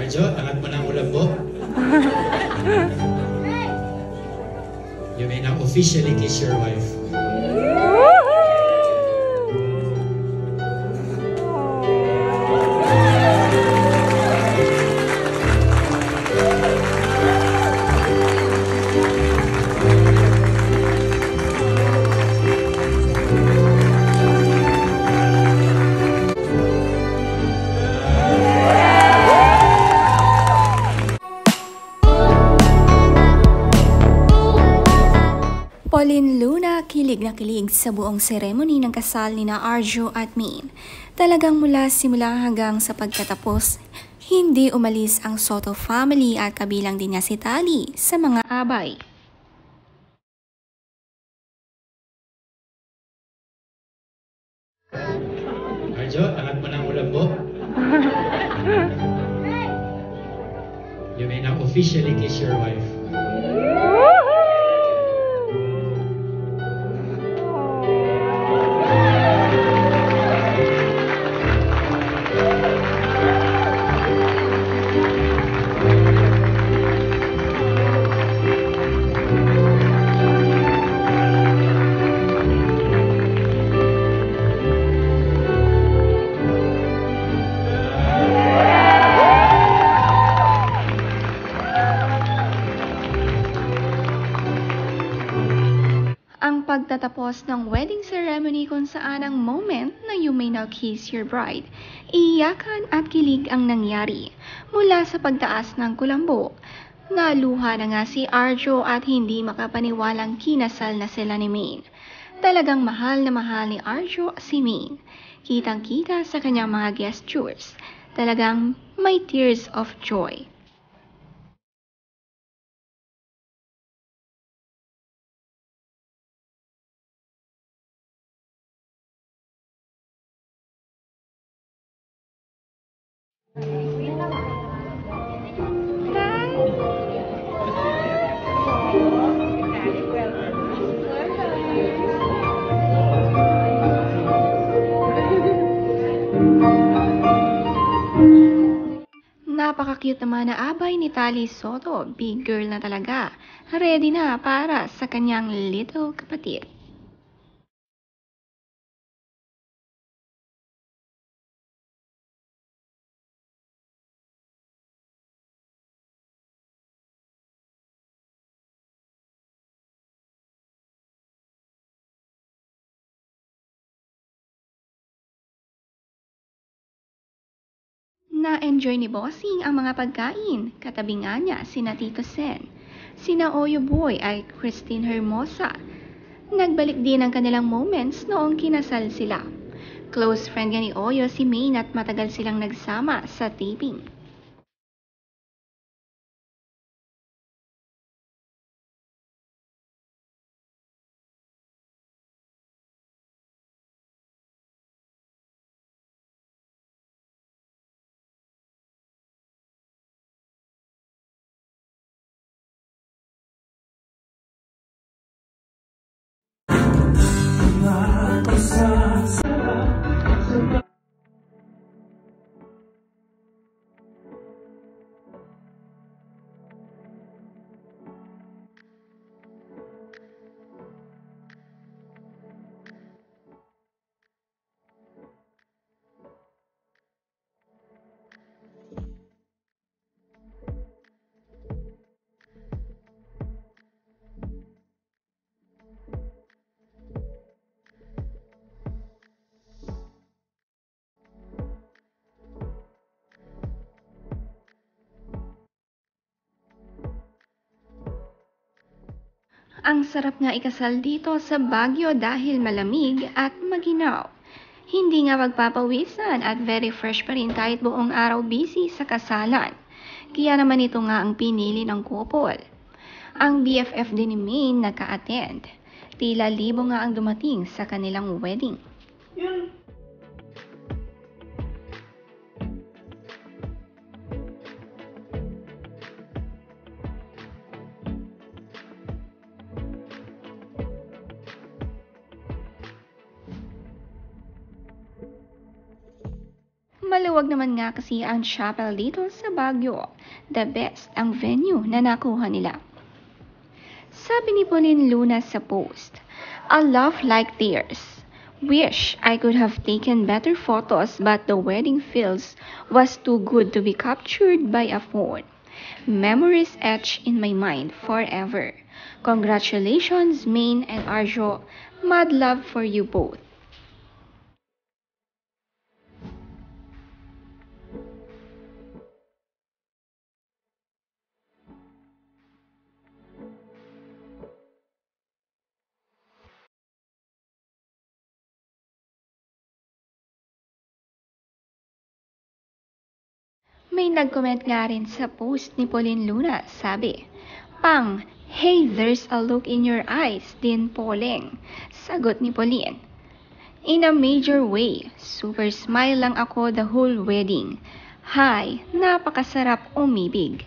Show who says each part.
Speaker 1: Arjo, angat mo ng ulambo. You may now officially kiss your wife.
Speaker 2: Pauline Luna kilig na kilig sa buong seremony ng kasal ni na Arjo at Min. Talagang mula simula hanggang sa pagkatapos, hindi umalis ang Soto family at kabilang din niya si Tali sa mga abay.
Speaker 1: Arjo, angat mo ng ulambo. You may now officially kiss your wife.
Speaker 2: Ang pagtatapos ng wedding ceremony kung saan ang moment na you may now kiss your bride, iyakan at kilig ang nangyari mula sa pagtaas ng kulambo. Naluha na nga si Arjo at hindi makapaniwalang kinasal na sila ni Min. Talagang mahal na mahal ni Arjo si Min. Kitang-kita sa kanyang mga gestures. Talagang may tears of joy. Napaka-cute naman na abay ni Tali Soto. Big girl na talaga. Ready na para sa kanyang little kapatid. Na-enjoy ni Bossing ang mga pagkain. Katabi nga niya sina Tito Sen, sina Oyo Boy at Christine Hermosa. Nagbalik din ang kanilang moments noong kinasal sila. Close friend nga ni Oyo si Maine at matagal silang nagsama sa taping. Ang sarap nga ikasal dito sa Baguio dahil malamig at maginaw. Hindi nga magpapawisan at very fresh pa rin kahit buong araw busy sa kasalan. Kaya naman ito nga ang pinili ng couple. Ang BFF din ni Maine naka-attend. Tila libo nga ang dumating sa kanilang wedding. Maluwag naman nga kasi ang chapel dito sa Baguio. The best ang venue na nakuha nila. Sabi ni Pauline Luna sa post, "A love like theirs. Wish I could have taken better photos but the wedding feels was too good to be captured by a phone. Memories etched in my mind forever. Congratulations, Maine and Arjo. Mad love for you both." May nag-comment nga rin sa post ni Pauline Luna, sabi, "Pang, hey, there's a look in your eyes din, Pauling." Sagot ni Pauline, "In a major way, super smile lang ako the whole wedding. Hi, napakasarap umibig."